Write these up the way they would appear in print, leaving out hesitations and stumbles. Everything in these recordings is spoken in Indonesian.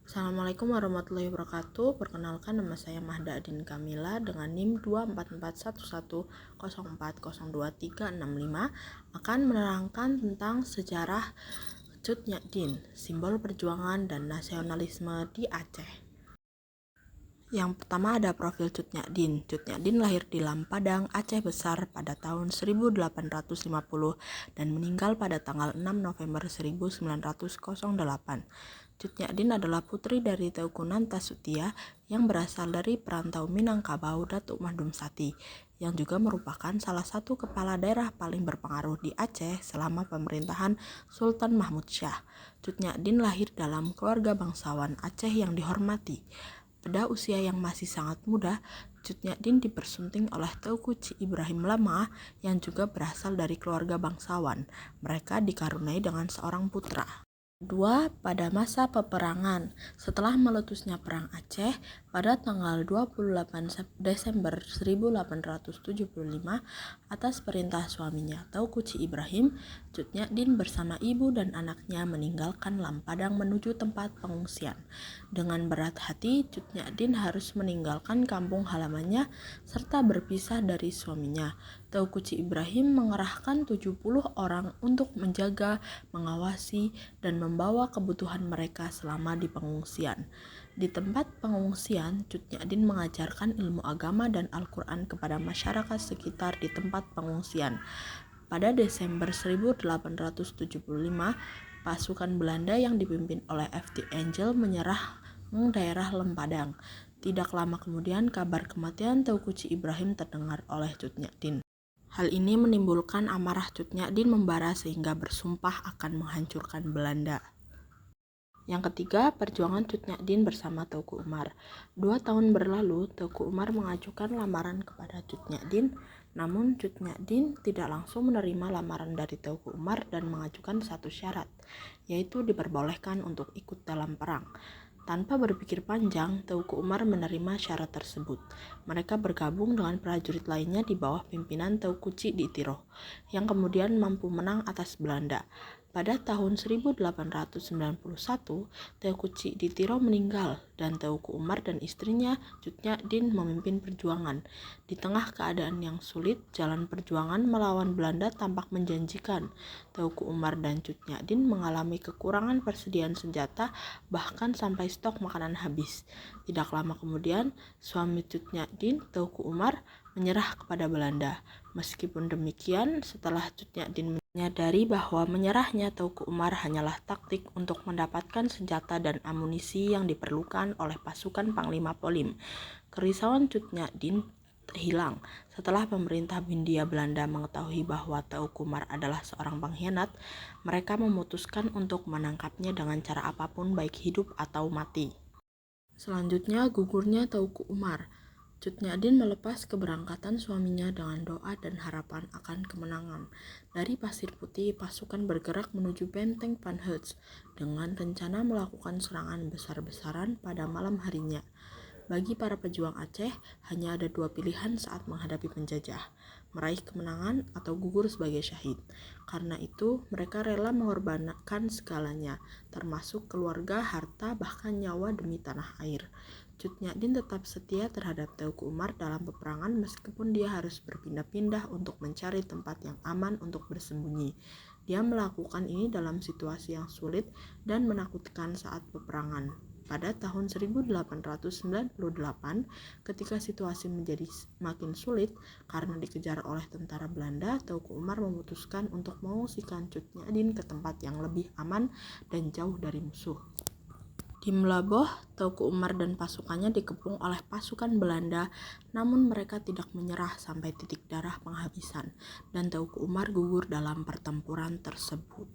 Assalamualaikum warahmatullahi wabarakatuh. Perkenalkan, nama saya Mahda Adin Kamila dengan NIM 2441104023565 akan menerangkan tentang sejarah Cut Nyak Dien, simbol perjuangan dan nasionalisme di Aceh. Yang pertama ada profil Cut Nyak Dien. Cut Nyak Dien lahir di Lampadang, Aceh Besar pada tahun 1850 dan meninggal pada tanggal 6 November 1908. Cut Nyak Dien adalah putri dari Teuku Nantasutia yang berasal dari perantau Minangkabau Datuk Madum Sati, yang juga merupakan salah satu kepala daerah paling berpengaruh di Aceh selama pemerintahan Sultan Mahmud Syah. Cut Nyak Dien lahir dalam keluarga bangsawan Aceh yang dihormati. Pada usia yang masih sangat muda, Cut Nyak Dien dipersunting oleh Teuku Ci Ibrahim Lemah yang juga berasal dari keluarga bangsawan. Mereka dikaruniai dengan seorang putra. Kedua, pada masa peperangan, setelah meletusnya Perang Aceh pada tanggal 28 Desember 1875 atas perintah suaminya Teuku Ci Ibrahim, Cut Nyak Dien bersama ibu dan anaknya meninggalkan Lampadang menuju tempat pengungsian. Dengan berat hati, Cut Nyak Dien harus meninggalkan kampung halamannya serta berpisah dari suaminya. Teuku Ci Ibrahim mengerahkan 70 orang untuk menjaga, mengawasi, dan membawa kebutuhan mereka selama di pengungsian. Di tempat pengungsian, Cut Nyak Dien mengajarkan ilmu agama dan Al-Quran kepada masyarakat sekitar di tempat pengungsian. Pada Desember 1875, pasukan Belanda yang dipimpin oleh F.T. Angel menyerang daerah Lempadang. Tidak lama kemudian, kabar kematian Teuku Ci Ibrahim terdengar oleh Cut Nyak Dien. Hal ini menimbulkan amarah Cut Nyak Dien membara sehingga bersumpah akan menghancurkan Belanda. Yang ketiga, perjuangan Cut Nyak Dien bersama Teuku Umar. 2 tahun berlalu, Teuku Umar mengajukan lamaran kepada Cut Nyak Dien, namun Cut Nyak Dien tidak langsung menerima lamaran dari Teuku Umar dan mengajukan satu syarat, yaitu diperbolehkan untuk ikut dalam perang. Tanpa berpikir panjang, Teuku Umar menerima syarat tersebut. Mereka bergabung dengan prajurit lainnya di bawah pimpinan Teuku Ci Ditiro, yang kemudian mampu menang atas Belanda. Pada tahun 1891, Teuku Ci Ditiro meninggal dan Teuku Umar dan istrinya Cut Nyak Dien memimpin perjuangan. Di tengah keadaan yang sulit, jalan perjuangan melawan Belanda tampak menjanjikan. Teuku Umar dan Cut Nyak Dien mengalami kekurangan persediaan senjata, bahkan sampai stok makanan habis. Tidak lama kemudian, suami Cut Nyak Dien, Teuku Umar, menyerah kepada Belanda. Meskipun demikian, setelah Cut Nyak Dien menyadari bahwa menyerahnya Teuku Umar hanyalah taktik untuk mendapatkan senjata dan amunisi yang diperlukan oleh pasukan Panglima Polim, kerisauan Cut Nyak Dien hilang. Setelah pemerintah Hindia Belanda mengetahui bahwa Teuku Umar adalah seorang pengkhianat, mereka memutuskan untuk menangkapnya dengan cara apapun, baik hidup atau mati. Selanjutnya, gugurnya Teuku Umar. Cut Nyak Dien melepas keberangkatan suaminya dengan doa dan harapan akan kemenangan. Dari Pasir Putih, pasukan bergerak menuju benteng Van Hechts dengan rencana melakukan serangan besar-besaran pada malam harinya. Bagi para pejuang Aceh, hanya ada 2 pilihan saat menghadapi penjajah, meraih kemenangan atau gugur sebagai syahid. Karena itu, mereka rela mengorbankan segalanya, termasuk keluarga, harta, bahkan nyawa demi tanah air. Cut Nyak Dien tetap setia terhadap Teuku Umar dalam peperangan meskipun dia harus berpindah-pindah untuk mencari tempat yang aman untuk bersembunyi. Dia melakukan ini dalam situasi yang sulit dan menakutkan saat peperangan. Pada tahun 1898, ketika situasi menjadi makin sulit karena dikejar oleh tentara Belanda, Teuku Umar memutuskan untuk mengungsikan Cut Nyak Dien ke tempat yang lebih aman dan jauh dari musuh. Di Melaboh, Teuku Umar dan pasukannya dikepung oleh pasukan Belanda, namun mereka tidak menyerah sampai titik darah penghabisan, dan Teuku Umar gugur dalam pertempuran tersebut.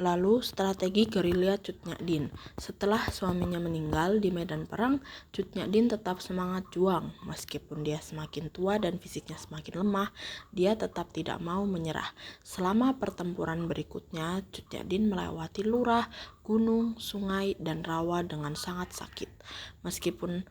Lalu, strategi gerilya Cut Nyak Dien. Setelah suaminya meninggal di medan perang, Cut Nyak Dien tetap semangat juang. Meskipun dia semakin tua dan fisiknya semakin lemah, dia tetap tidak mau menyerah. Selama pertempuran berikutnya, Cut Nyak Dien melewati lurah, gunung, sungai, dan rawa dengan sangat sakit. Meskipun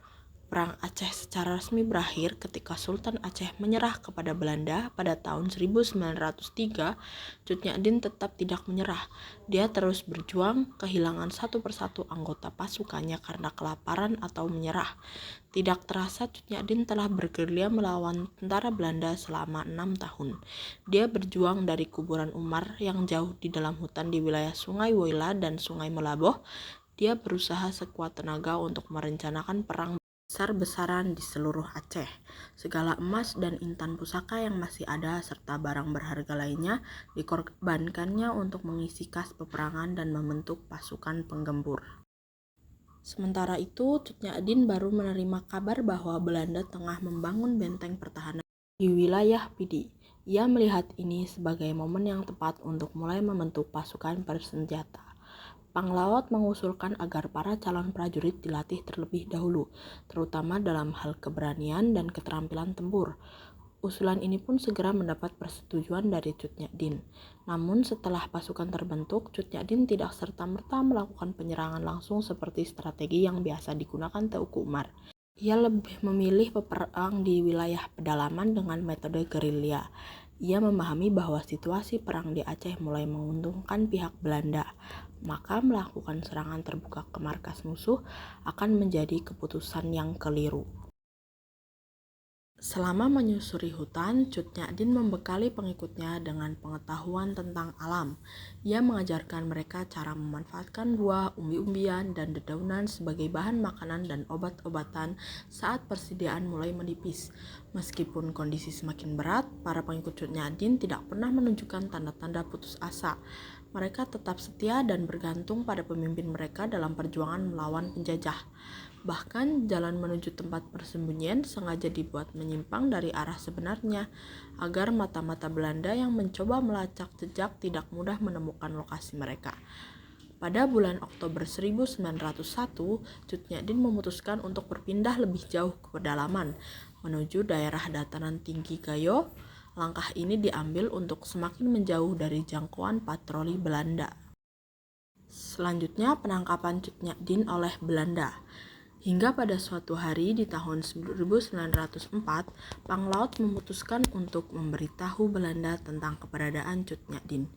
Perang Aceh secara resmi berakhir ketika Sultan Aceh menyerah kepada Belanda pada tahun 1903. Cut Nyak tetap tidak menyerah. Dia terus berjuang, kehilangan satu persatu anggota pasukannya karena kelaparan atau menyerah. Tidak terasa Cut Nyak telah bergerilya melawan tentara Belanda selama 6 tahun. Dia berjuang dari kuburan Umar yang jauh di dalam hutan di wilayah Sungai Woyla dan Sungai Melaboh. Dia berusaha sekuat tenaga untuk merencanakan perang besar-besaran di seluruh Aceh. Segala emas dan intan pusaka yang masih ada serta barang berharga lainnya dikorbankannya untuk mengisi kas peperangan dan membentuk pasukan penggempur. Sementara itu, Cut Nyak baru menerima kabar bahwa Belanda tengah membangun benteng pertahanan di wilayah Pidi. Ia melihat ini sebagai momen yang tepat untuk mulai membentuk pasukan bersenjata. Panglaut mengusulkan agar para calon prajurit dilatih terlebih dahulu, terutama dalam hal keberanian dan keterampilan tempur. Usulan ini pun segera mendapat persetujuan dari Cut Nyak. Namun setelah pasukan terbentuk, Cut Nyak tidak serta-merta melakukan penyerangan langsung seperti strategi yang biasa digunakan Teuku Umar. Ia lebih memilih berperang di wilayah pedalaman dengan metode gerilya. Ia memahami bahwa situasi perang di Aceh mulai menguntungkan pihak Belanda, maka melakukan serangan terbuka ke markas musuh akan menjadi keputusan yang keliru. Selama menyusuri hutan, Cut Nyak membekali pengikutnya dengan pengetahuan tentang alam. Ia mengajarkan mereka cara memanfaatkan buah, umbi-umbian, dan dedaunan sebagai bahan makanan dan obat-obatan saat persediaan mulai menipis. Meskipun kondisi semakin berat, para pengikut Cut Nyak tidak pernah menunjukkan tanda-tanda putus asa. Mereka tetap setia dan bergantung pada pemimpin mereka dalam perjuangan melawan penjajah. Bahkan jalan menuju tempat persembunyian sengaja dibuat menyimpang dari arah sebenarnya, agar mata-mata Belanda yang mencoba melacak jejak tidak mudah menemukan lokasi mereka. Pada bulan Oktober 1901, Cut Nyak memutuskan untuk berpindah lebih jauh ke pedalaman, menuju daerah dataran tinggi Gayo. Langkah ini diambil untuk semakin menjauh dari jangkauan patroli Belanda. Selanjutnya, penangkapan Cut Nyak oleh Belanda. Hingga pada suatu hari di tahun 1904, Panglaut memutuskan untuk memberitahu Belanda tentang keberadaan Cut Nyak.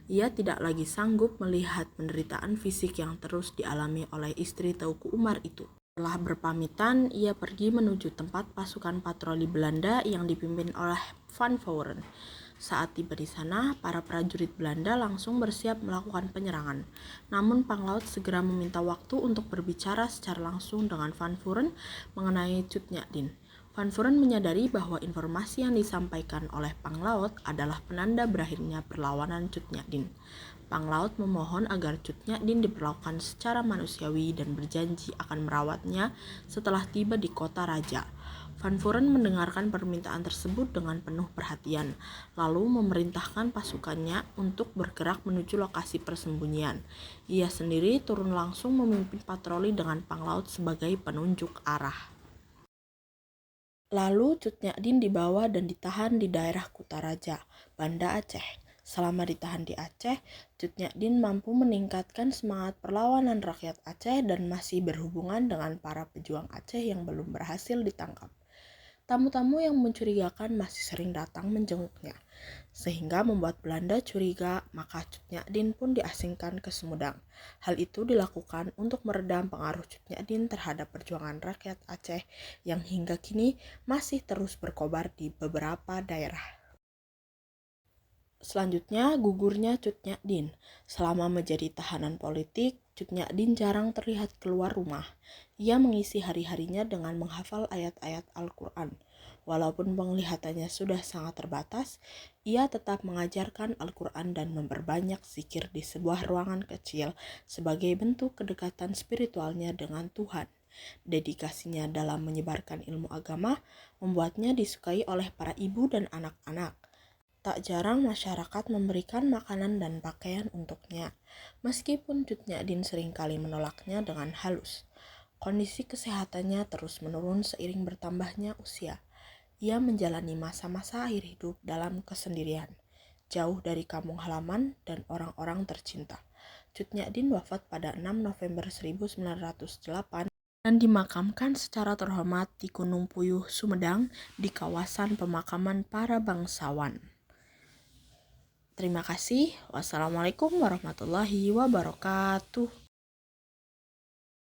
Ia tidak lagi sanggup melihat penderitaan fisik yang terus dialami oleh istri Teuku Umar itu. Setelah berpamitan, ia pergi menuju tempat pasukan patroli Belanda yang dipimpin oleh Van Vuuren. Saat tiba di sana, para prajurit Belanda langsung bersiap melakukan penyerangan. Namun Panglaut segera meminta waktu untuk berbicara secara langsung dengan Van Vuuren mengenai Cut Nyak. Van Vuuren menyadari bahwa informasi yang disampaikan oleh Panglaut adalah penanda berakhirnya perlawanan Cut Nyak. Panglaut memohon agar Cut Nyak diperlakukan secara manusiawi dan berjanji akan merawatnya setelah tiba di kota raja. Van Vuuren mendengarkan permintaan tersebut dengan penuh perhatian, lalu memerintahkan pasukannya untuk bergerak menuju lokasi persembunyian. Ia sendiri turun langsung memimpin patroli dengan Panglaut sebagai penunjuk arah. Lalu Cut Nyak dibawa dan ditahan di daerah Kutaraja, Banda Aceh. Selama ditahan di Aceh, Cut Nyak mampu meningkatkan semangat perlawanan rakyat Aceh dan masih berhubungan dengan para pejuang Aceh yang belum berhasil ditangkap. Tamu-tamu yang mencurigakan masih sering datang menjenguknya, sehingga membuat Belanda curiga, maka Cut Nyak pun diasingkan ke Sumedang. Hal itu dilakukan untuk meredam pengaruh Cut Nyak terhadap perjuangan rakyat Aceh yang hingga kini masih terus berkobar di beberapa daerah. Selanjutnya, gugurnya Cut Nyak. Selama menjadi tahanan politik, Cut Nyak jarang terlihat keluar rumah. Ia mengisi hari-harinya dengan menghafal ayat-ayat Al-Quran. Walaupun penglihatannya sudah sangat terbatas, ia tetap mengajarkan Al-Quran dan memperbanyak zikir di sebuah ruangan kecil sebagai bentuk kedekatan spiritualnya dengan Tuhan. Dedikasinya dalam menyebarkan ilmu agama membuatnya disukai oleh para ibu dan anak-anak. Tak jarang masyarakat memberikan makanan dan pakaian untuknya, meskipun Cut Nyak seringkali menolaknya dengan halus. Kondisi kesehatannya terus menurun seiring bertambahnya usia. Ia menjalani masa-masa akhir hidup dalam kesendirian, jauh dari kampung halaman dan orang-orang tercinta. Cut Nyak wafat pada 6 November 1908 dan dimakamkan secara terhormat di Gunung Puyuh, Sumedang di kawasan pemakaman para bangsawan. Terima kasih. Wassalamualaikum warahmatullahi wabarakatuh.